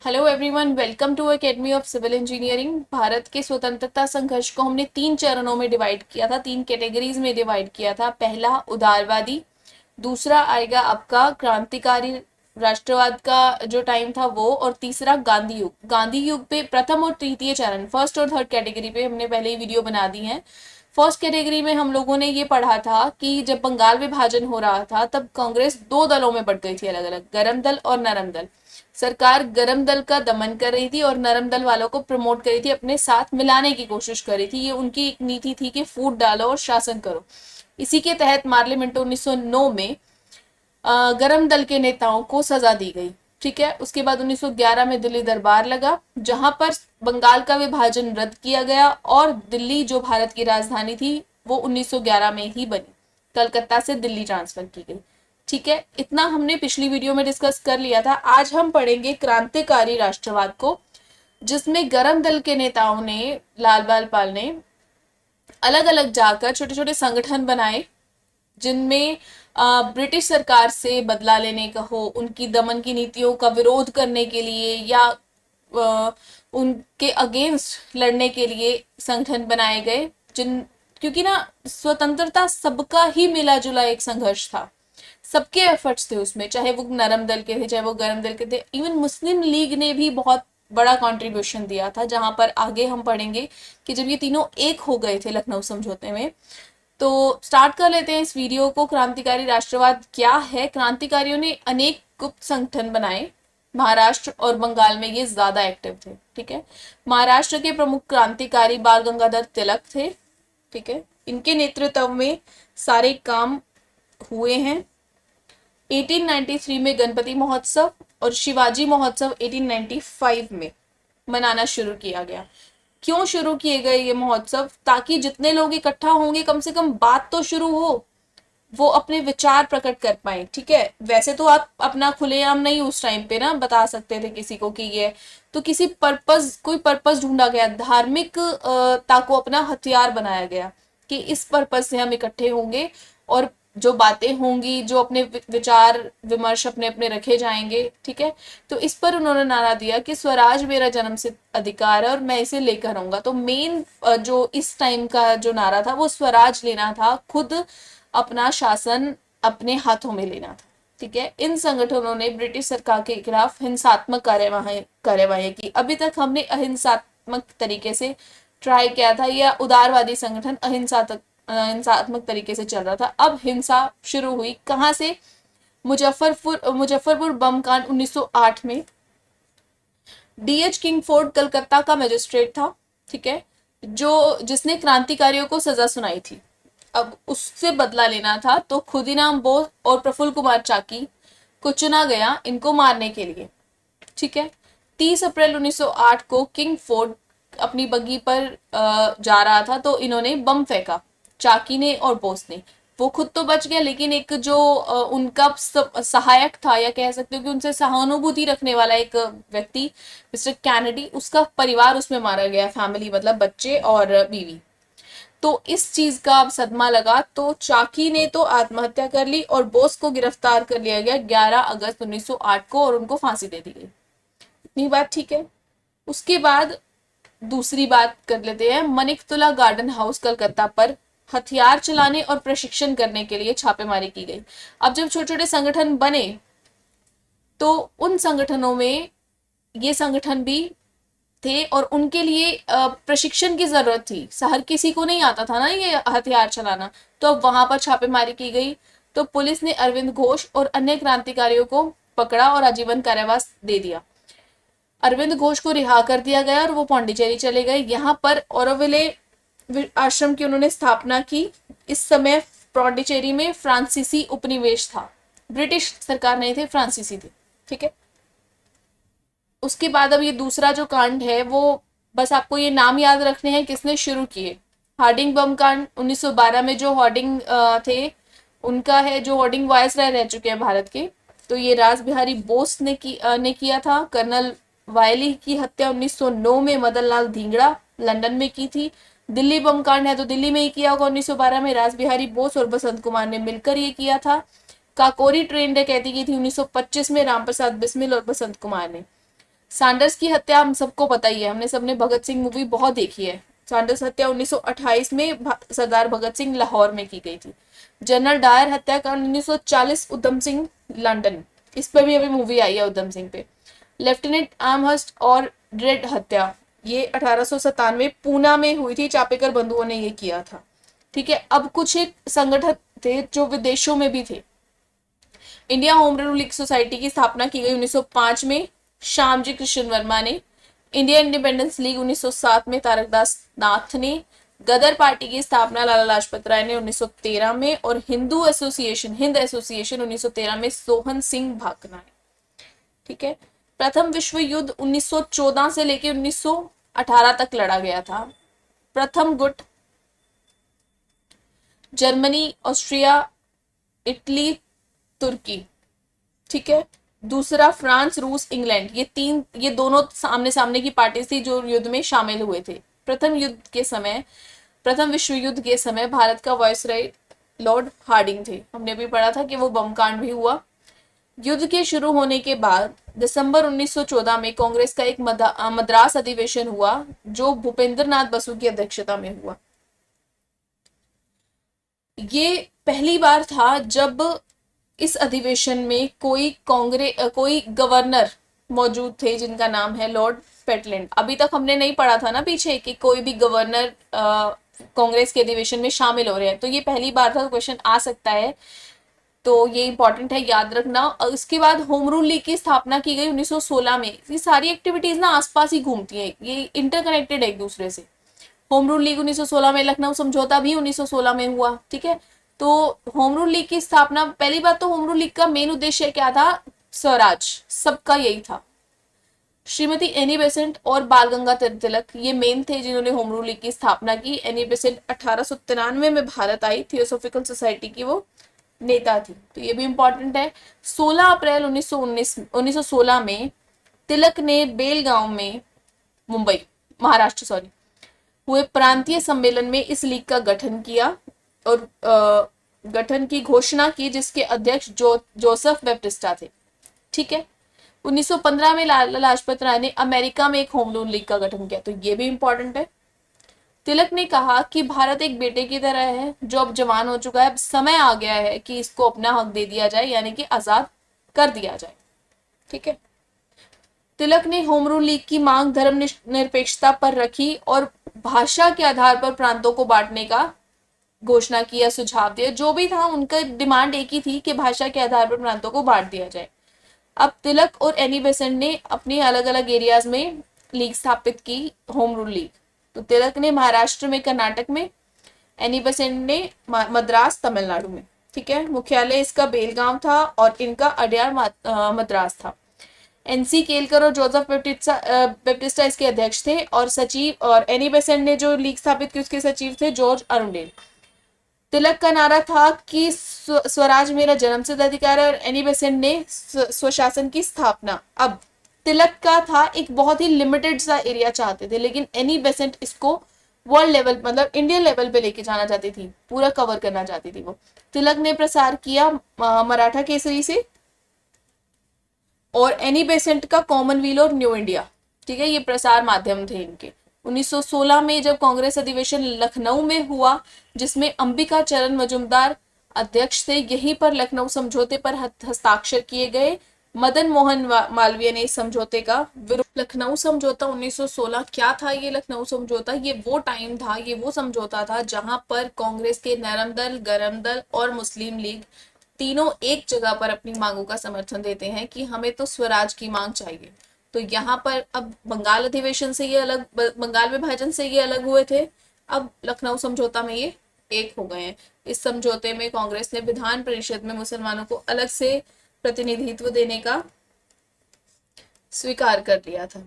Hello everyone, welcome to academy of civil engineering. Bharat के स्वतंत्रता संघर्ष को हमने 3 चरणों में डिवाइड किया था, 3 कैटेगरीज में डिवाइड किया था। पहला उदारवादी, दूसरा आएगा आपका क्रांतिकारी राष्ट्रवाद का जो टाइम था वो, और तीसरा गांधी युग। गांधी युग पे प्रथम और तृतीय चरण, फर्स्ट और थर्ड कैटेगरी पे हमने पहले ही वीडियो बना दी है। फर्स्ट कैटेगरी में हम लोगों ने ये पढ़ा था कि जब बंगाल विभाजन हो रहा था तब कांग्रेस दो दलों में बट गई थी, अलग अलग, गरम दल और नरम दल। सरकार गरम दल का दमन कर रही थी और नरम दल वालों को प्रमोट कर रही थी, अपने साथ मिलाने की कोशिश कर रही थी। ये उनकी एक नीति थी कि फूट डालो और शासन करो। इसी के तहत पार्लियामेंट 1909 में गरम दल के नेताओं को सजा दी गई। ठीक है, उसके बाद 1911 में दिल्ली दरबार लगा, जहां पर बंगाल का विभाजन रद्द किया गया और दिल्ली जो भारत की राजधानी थी वो 1911 में ही बनी, कलकत्ता से दिल्ली ट्रांसफर की गई। ठीक है, इतना हमने पिछली वीडियो में डिस्कस कर लिया था। आज हम पढ़ेंगे क्रांतिकारी राष्ट्रवाद को, जिसमें गरम दल के नेताओं ने, लाल बाल पाल ने अलग अलग जाकर छोटे छोटे संगठन बनाए, जिनमें ब्रिटिश सरकार से बदला लेने का हो, उनकी दमन की नीतियों का विरोध करने के लिए या उनके अगेंस्ट लड़ने के लिए संगठन बनाए गए। जिन क्योंकि ना स्वतंत्रता सबका ही मिला जुला एक संघर्ष था, सबके एफर्ट्स थे उसमें, चाहे वो नरम दल के थे चाहे वो गरम दल के थे। इवन मुस्लिम लीग ने भी बहुत बड़ा कंट्रीब्यूशन दिया था, जहां पर आगे हम पढ़ेंगे कि जब ये तीनों एक हो गए थे लखनऊ समझौते में। तो स्टार्ट कर लेते हैं इस वीडियो को। क्रांतिकारी राष्ट्रवाद क्या है? क्रांतिकारियों ने अनेक गुप्त संगठन बनाए, महाराष्ट्र और बंगाल में ये ज्यादा एक्टिव थे। ठीक है, महाराष्ट्र के प्रमुख क्रांतिकारी बाल गंगाधर तिलक थे। ठीक है, इनके नेतृत्व में सारे काम हुए हैं। 1893 में गणपति महोत्सव और शिवाजी महोत्सव 1895 में मनाना शुरू किया गया। क्यों शुरू किए गए ये महोत्सव? ताकि जितने लोग इकट्ठा होंगे कम से कम बात तो शुरू हो, वो अपने विचार प्रकट कर पाए। ठीक है, वैसे तो आप अपना खुलेआम नहीं उस टाइम पे ना बता सकते थे किसी को कि ये, तो किसी पर्पस, कोई पर्पस ढूंढा गया, धार्मिक ताको अपना हथियार बनाया गया कि इस पर्पस से हम इकट्ठे होंगे और जो बातें होंगी, जो अपने विचार विमर्श अपने अपने रखे जाएंगे। ठीक है, तो इस पर उन्होंने नारा दिया कि स्वराज मेरा जन्म सिद्ध अधिकार है और मैं इसे लेकर आऊंगा। तो मेन जो इस टाइम का जो नारा था वो स्वराज लेना था, खुद अपना शासन अपने हाथों में लेना था। ठीक है, इन संगठनों ने ब्रिटिश सरकार के खिलाफ हिंसात्मक कार्यवाही की। अभी तक हमने अहिंसात्मक तरीके से ट्राई किया था, या उदारवादी संगठन हिंसात्मक तरीके से चल रहा था। अब हिंसा शुरू हुई कहां से? मुजफ्फरपुर बम कांड 1908 में। डीएच किंगफोर्ड कलकत्ता का मजिस्ट्रेट था। ठीक है, जिसने क्रांतिकारियों को सजा सुनाई थी। अब उससे बदला लेना था, तो खुदीराम बोस और प्रफुल्ल कुमार चाकी को चुना गया इनको मारने के लिए। ठीक है, 30 अप्रैल 1908 को किंग फोर्ड अपनी बग्गी पर जा रहा था, तो इन्होंने बम फेंका, चाकी ने और बोस ने। वो खुद तो बच गया, लेकिन एक जो उनका सहायक था, या कह सकते हो कि उनसे सहानुभूति रखने वाला एक व्यक्ति, मिस्टर कैनेडी, उसका परिवार उसमें मारा गया, फैमिली मतलब बच्चे और बीवी। तो इस चीज का अब सदमा लगा, तो चाकी ने तो आत्महत्या कर ली और बोस को गिरफ्तार कर लिया गया 11 अगस्त 1908 को, और उनको फांसी दे दी गई। इतनी बात ठीक है। उसके बाद दूसरी बात कर लेते हैं। मनिकतुला गार्डन हाउस कलकत्ता पर हथियार चलाने और प्रशिक्षण करने के लिए छापेमारी की गई। अब जब छोटे छोटे संगठन बने, तो उन संगठनों में ये संगठन भी थे और उनके लिए प्रशिक्षण की जरूरत थी। हर किसी को नहीं आता था ना ये हथियार चलाना, तो अब वहां पर छापेमारी की गई। तो पुलिस ने अरविंद घोष और अन्य क्रांतिकारियों को पकड़ा और आजीवन कारावास दे दिया। अरविंद घोष को रिहा कर दिया गया और वो पौंडीचेरी चले गए। यहाँ पर औरविले आश्रम की उन्होंने स्थापना की। इस समय पौंडीचेरी में फ्रांसीसी उपनिवेश था, ब्रिटिश सरकार नहीं थे, फ्रांसीसी थे। ठीक है, उसके बाद अब ये दूसरा जो कांड है, वो बस आपको ये नाम याद रखने हैं किसने शुरू किए। हार्डिंग बम कांड 1912 में, जो हार्डिंग थे उनका है, जो हार्डिंग वायसराय रह चुके हैं भारत के, तो ये रास बिहारी बोस ने किया था। कर्नल वायली की हत्या 1909 में मदन लाल धींगड़ा लंदन में की थी। दिल्ली बम कांड है तो दिल्ली में ही किया होगा 1912 में, रास बिहारी बोस और बसंत कुमार ने मिलकर ये किया था। काकोरी ट्रेन डकैती की थी 1925 में, रामप्रसाद बिस्मिल और बसंत कुमार ने। सैंडर्स की हत्या हम सबको पता ही है, हमने सबने भगत सिंह मूवी बहुत देखी है। सैंडर्स हत्या 1928 में सरदार भगत सिंह लाहौर में की गई थी। जनरल डायर हत्याकांड 1940 उधम सिंह लंदन, इस पर भी अभी मूवी आई है उधम सिंह पे। लेफ्टिनेंट आर्महर्स्ट और ड्रेड हत्या ये 1897 पूना में हुई थी, चापेकर बंधुओं ने ये किया था। ठीक है, अब कुछ एक संगठन थे जो विदेशों में भी थे। India home rule league society की स्थापना की गई 1905 में श्यामजी कृष्ण वर्मा ने। इंडिया इंडिपेंडेंस लीग 1907 में तारक दास नाथ ने। गदर पार्टी की स्थापना लाला लाजपत राय ने 1913 में, और हिंद एसोसिएशन 1913 में सोहन सिंह भाकना ने। ठीक है, प्रथम विश्व युद्ध 1914 से लेकर 1918 तक लड़ा गया था। प्रथम गुट जर्मनी, ऑस्ट्रिया, इटली, तुर्की। ठीक है, दूसरा फ्रांस, रूस, इंग्लैंड, ये दोनों सामने सामने की पार्टी थी जो युद्ध में शामिल हुए थे। प्रथम विश्व युद्ध के समय भारत का वायसराय लॉर्ड हार्डिंग थे। हमने भी पढ़ा था कि वो बम कांड भी हुआ। युद्ध के शुरू होने के बाद दिसंबर 1914 में कांग्रेस का एक मद्रास अधिवेशन हुआ जो भूपेंद्र नाथ बसु की अध्यक्षता में हुआ। ये पहली बार था जब इस अधिवेशन में कोई गवर्नर मौजूद थे जिनका नाम है लॉर्ड पेटलैंड। अभी तक हमने नहीं पढ़ा था ना पीछे कि कोई भी गवर्नर कांग्रेस के अधिवेशन में शामिल हो रहे हैं, तो ये पहली बार था, क्वेश्चन आ सकता है, तो ये इंपॉर्टेंट है, याद रखना। और उसके बाद होम रूल लीग की स्थापना की गई 1916 में। ये सारी एक्टिविटीज ना आसपास ही घूमती हैं, ये इंटरकनेक्टेड है एक दूसरे से। होम रूल लीग 1916 में, लखनऊ समझौता भी 1916 में हुआ। ठीक है, तो होम रूल लीग की स्थापना, पहली बात तो होम रूल लीग का मेन उद्देश्य क्या था? स्वराज, सबका यही था। श्रीमती एनी बेसेंट और बाल गंगाधर तिलक ये मेन थे जिन्होंने होम रूल लीग की स्थापना की। एनी बेसेंट 1893 में भारत आई, थियोसॉफिकल सोसाइटी की वो नेता थी, तो ये भी इंपॉर्टेंट है। 16 अप्रैल 1916 में तिलक ने बेलगांव में, मुंबई महाराष्ट्र हुए प्रांतीय सम्मेलन में इस लीग का गठन किया और गठन की घोषणा की, जिसके अध्यक्ष जोसेफ बैप्टिस्टा थे। ठीक है, 1915 में लाला लाजपत राय ने अमेरिका में एक होम रूल लीग का गठन किया, तो ये भी इंपॉर्टेंट है। तिलक ने कहा कि भारत एक बेटे की तरह है जो अब जवान हो चुका है, अब समय आ गया है कि इसको अपना हक दे दिया जाए, यानी कि आजाद कर दिया जाए। ठीक है, तिलक ने होम रूल लीग की मांग धर्म निरपेक्षता पर रखी और भाषा के आधार पर प्रांतों को बांटने का घोषणा किया, सुझाव दिया। जो भी था उनका डिमांड एक ही थी कि भाषा के आधार पर प्रांतों को बांट दिया जाए। अब तिलक और एनी बेसेंट ने अपनी अलग अलग एरियाज में लीग स्थापित की, होम रूल लीग। तो तिलक ने महाराष्ट्र में, कर्नाटक में, एनी बेसेंट ने मद्रास तमिलनाडु में। ठीक है, मुख्यालय इसका बेलगांव था और इनका अड्यार मद्रास था। एनसी केलकर और जोसेफ बैप्टिस्टा इसके अध्यक्ष थे, और सचिव, और एनी बेसेंट ने जो लीग स्थापित की उसके सचिव थे जॉर्ज अरुंडेल। तिलक का नारा था कि स्वराज मेरा जन्मसिद्ध अधिकार है, और एनी बेसेंट ने स्वशासन की स्थापना। अब तिलक का था एक बहुत ही लिमिटेड सा एरिया चाहते थे, लेकिन एनी बेसेंट इसको वर्ल्ड लेवल, मतलब इंडियन लेवल पे लेके जाना चाहती थी, पूरा कवर करना चाहती थी वो। तिलक ने प्रसार किया मराठा केसरी से, और एनी बेसेंट का कॉमनवेल्थ और न्यू इंडिया। ठीक है, ये प्रसार माध्यम थे इनके। 1916 में जब कांग्रेस अधिवेशन लखनऊ में हुआ, जिसमें अंबिका चरण मजुमदार अध्यक्ष थे, यहीं पर लखनऊ समझौते पर हस्ताक्षर किए गए। मदन मोहन मालवीय ने इस समझौते का विरोध। लखनऊ समझौता 1916 क्या था? ये लखनऊ समझौता, ये वो टाइम था, ये वो समझौता था जहां पर कांग्रेस के नरम दल, गरम दल और मुस्लिम लीग तीनों एक जगह पर अपनी मांगों का समर्थन देते हैं कि हमें तो स्वराज की मांग चाहिए। तो यहाँ पर अब बंगाल अधिवेशन से ये अलग, बंगाल विभाजन से ये अलग हुए थे, अब लखनऊ समझौता में ये एक हो गए हैं। इस समझौते में कांग्रेस ने विधान परिषद में मुसलमानों को अलग से प्रतिनिधित्व देने का स्वीकार कर लिया था।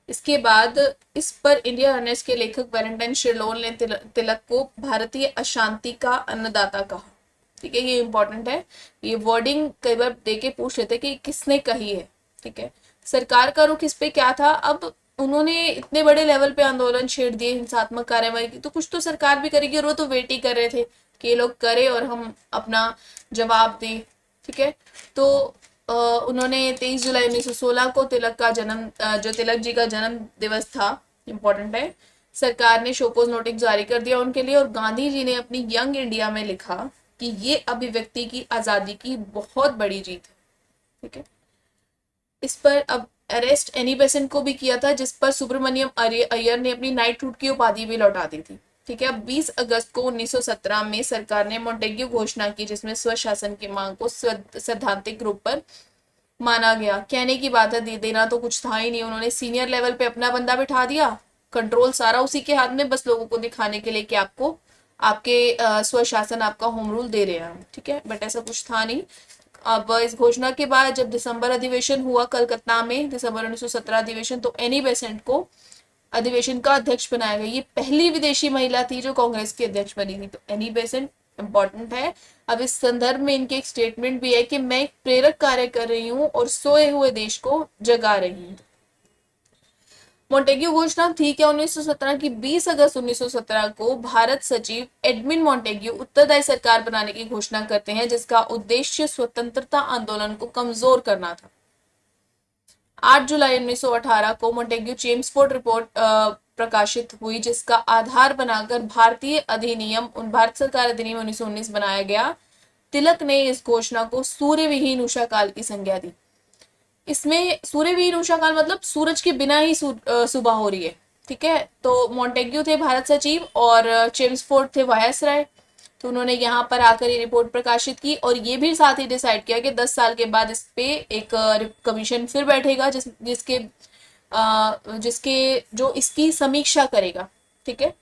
इसके बाद इस पर इंडिया अर्नेस्ट के लेखक वैलेंटाइन शिरलोल ने तिलक को भारतीय अशांति का अन्नदाता कहा। ठीक है, ये इंपॉर्टेंट है, ये वर्डिंग कई बार देके पूछ लेते कि किसने कही है। ठीक है, सरकार का रुख इस पे क्या था? अब उन्होंने इतने बड़े लेवल पे आंदोलन छेड़ दिए, हिंसात्मक कार्रवाई की, तो कुछ तो सरकार भी करेगी, और वो तो वेट ही कर रहे थे कि ये लोग करे और हम अपना जवाब दें। ठीक है, तो उन्होंने 23 जुलाई 1916 को तिलक का जन्म जो तिलक जी का जन्म दिवस था, इम्पोर्टेंट है, सरकार ने शोकोज नोटिस जारी कर दिया उनके लिए। और गांधी जी ने अपनी यंग इंडिया में लिखा कि ये अभिव्यक्ति की आजादी की बहुत बड़ी जीत है। ठीक है, इस पर अब अरेस्ट एनी बेसेंट को भी किया था, जिस पर सुब्रमण्यम अय्यर ने अपनी नाइटहुड की उपाधि भी लौटा दी थी। ठीक है, अब 20 अगस्त को 1917 में सरकार ने मॉन्टेग्यू घोषणा की, जिसमें स्वशासन की मांग को सैद्धांतिक रूप पर माना गया। कहने की बात है, दे देना तो कुछ था ही नहीं। उन्होंने सीनियर लेवल पे अपना बंदा बिठा दिया, कंट्रोल सारा उसी के हाथ में, बस लोगों को दिखाने के लिए कि आपको आपके स्वशासन, आपका होम रूल दे रहे हैं। ठीक है, बट ऐसा कुछ था नहीं। अब इस घोषणा के बाद जब दिसंबर अधिवेशन हुआ कलकत्ता में, दिसंबर 1917 अधिवेशन, तो एनी बेसेंट को अधिवेशन का अध्यक्ष बनाया गया। ये पहली विदेशी महिला थी जो कांग्रेस की अध्यक्ष बनी थी। तो एनी बेसेंट इंपॉर्टेंट है। अब इस संदर्भ में इनके एक स्टेटमेंट भी है कि मैं एक प्रेरक कार्य कर रही हूँ और सोए हुए देश को जगा रही हूँ। मॉन्टेग्यू घोषणा थी क्या 1917 की? 20 अगस्त 1917 को भारत सचिव एडमिन मॉन्टेग्यू उत्तरदायी सरकार बनाने की घोषणा करते हैं, जिसका उद्देश्य स्वतंत्रता आंदोलन को कमजोर करना था। 8 जुलाई 1918 को मॉन्टेग्यू चेम्सफोर्ड रिपोर्ट प्रकाशित हुई, जिसका आधार बनाकर भारत सरकार अधिनियम 1919 बनाया गया। तिलक ने इस घोषणा को सूर्यविहीन उषा काल की संज्ञा दी। इसमें सूर्यविहीन उषा काल मतलब सूरज के बिना ही सुबह हो रही है। ठीक है, तो मॉन्टेग्यू थे भारत सचिव और चेम्सफोर्ड थे वायसराय। तो उन्होंने यहाँ पर आकर ये रिपोर्ट प्रकाशित की और ये भी साथ ही डिसाइड किया कि 10 साल के बाद इस पे एक कमीशन फिर बैठेगा, जिसके जो इसकी समीक्षा करेगा। ठीक है,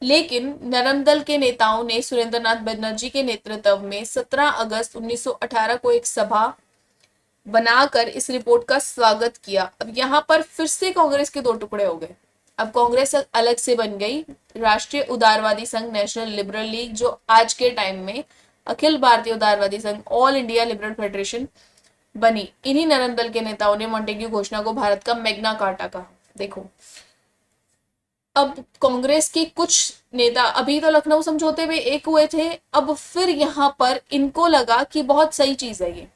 लेकिन नरम दल के नेताओं ने सुरेंद्रनाथ बनर्जी के नेतृत्व में 17 अगस्त 1918 को एक सभा बनाकर इस रिपोर्ट का स्वागत किया। अब यहाँ पर फिर से कांग्रेस के दो टुकड़े हो गए। अब कांग्रेस अलग से बन गई, राष्ट्रीय उदारवादी संघ, नेशनल लिबरल लीग, जो आज के टाइम में अखिल भारतीय उदारवादी संघ, ऑल इंडिया लिबरल फेडरेशन बनी। इन्हीं नरम दल के नेताओं ने मॉन्टेग्यू घोषणा को भारत का मैग्ना कार्टा कहा। देखो, अब कांग्रेस के कुछ नेता अभी तो लखनऊ समझौते में एक हुए थे, अब फिर यहाँ पर इनको लगा कि बहुत सही चीज है ये।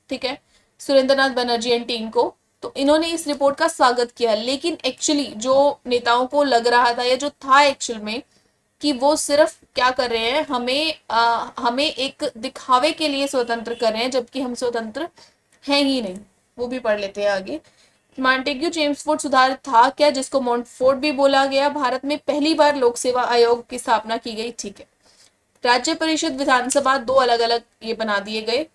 ठीक है, सुरेंद्रनाथ बनर्जी एंड टीम को, तो इन्होंने इस रिपोर्ट का स्वागत किया। लेकिन एक्चुअली जो नेताओं को लग रहा था या जो था एक्चुअल में कि वो सिर्फ क्या कर रहे हैं, हमें एक दिखावे के लिए स्वतंत्र कर रहे हैं, जबकि हम स्वतंत्र हैं ही नहीं। वो भी पढ़ लेते हैं आगे। मॉन्टेग्यू चेम्सफोर्ड सुधार था क्या, जिसको मॉन्टफोर्ड भी बोला गया। भारत में पहली बार लोक सेवा आयोग की स्थापना की गई। ठीक है, राज्य परिषद, विधानसभा दो अलग अलग ये बना दिए गए।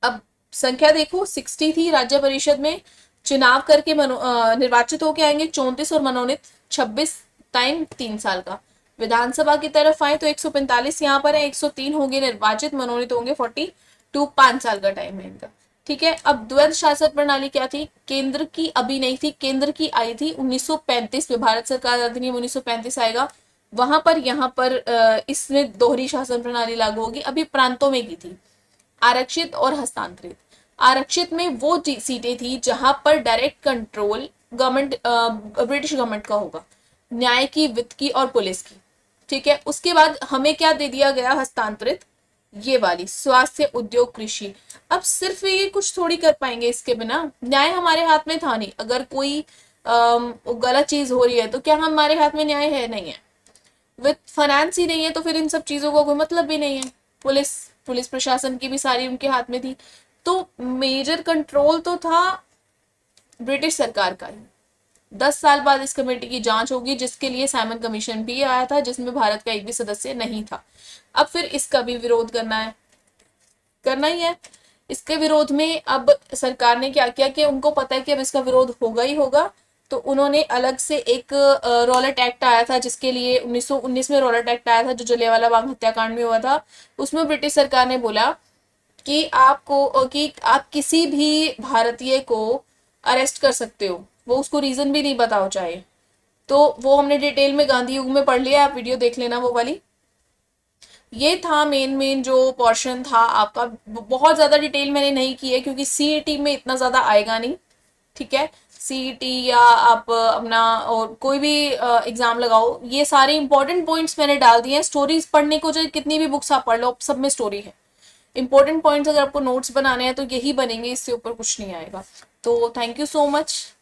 अब संख्या देखो 60 थी राज्य परिषद में, चुनाव करके निर्वाचित होके आएंगे 34 और मनोनीत 26, टाइम 3 साल का। विधानसभा की तरफ आए तो 145 यहाँ पर है, 103 होंगे निर्वाचित, मनोनीत होंगे 42, 5 साल का टाइम है इनका। ठीक है, अब द्वैध शासन प्रणाली क्या थी? केंद्र की अभी नहीं थी, केंद्र की आई थी 1935 में, भारत सरकार अधिनियम 1935 आएगा वहां पर, यहाँ पर इसमें दोहरी शासन प्रणाली लागू होगी। अभी प्रांतों में की थी। आरक्षित और हस्तांतरित। आरक्षित में वो सीटें थी जहां पर direct control government, British government का होगा, न्याय की, वित्त की और पुलिस की। ठीक है, उसके बाद हमें क्या दे दिया गया? हस्तांतरित, ये वाली स्वास्थ्य, उद्योग, कृषि। अब सिर्फ ये कुछ थोड़ी कर पाएंगे इसके बिना, न्याय हमारे हाथ में था नहीं। अगर कोई गलत चीज हो रही है तो क्या हमारे हाथ में न्याय है? नहीं है। वित्त, फाइनेंस ही नहीं है तो फिर इन सब चीजों का कोई मतलब भी नहीं है। पुलिस, पुलिस प्रशासन की भी सारी उनके हाथ में थी। तो मेजर कंट्रोल तो था ब्रिटिश सरकार का ही। 10 साल बाद इस कमेटी की जांच होगी, जिसके लिए साइमन कमीशन भी आया था, जिसमें भारत का एक भी सदस्य नहीं था। अब फिर इसका भी विरोध करना है, करना ही है। इसके विरोध में अब सरकार ने क्या किया कि उनको पता है कि अब इसका विरोध होगा ही होगा, तो उन्होंने अलग से एक रॉलेट एक्ट आया था, जिसके लिए 1919 में रॉलेट एक्ट आया था, जो जलियांवाला बाग हत्याकांड में हुआ था। उसमें ब्रिटिश सरकार ने बोला कि आप किसी भी भारतीय को अरेस्ट कर सकते हो, वो उसको रीजन भी नहीं बताओ चाहे। तो वो हमने डिटेल में गांधी युग में पढ़ लिया, आप वीडियो देख लेना वो वाली। ये था मेन जो पोर्शन था आपका। बहुत ज्यादा डिटेल मैंने नहीं की है क्योंकि सीईटी में इतना ज्यादा आएगा नहीं। ठीक है, सीईटी या आप अपना और कोई भी एग्जाम लगाओ, ये सारे इंपॉर्टेंट पॉइंट्स मैंने डाल दिए हैं। स्टोरीज पढ़ने को जो कितनी भी बुक्स आप पढ़ लो, सब में स्टोरी है। इंपॉर्टेंट पॉइंट्स अगर आपको नोट्स बनाने हैं तो यही बनेंगे, इससे ऊपर कुछ नहीं आएगा। तो थैंक यू सो मच।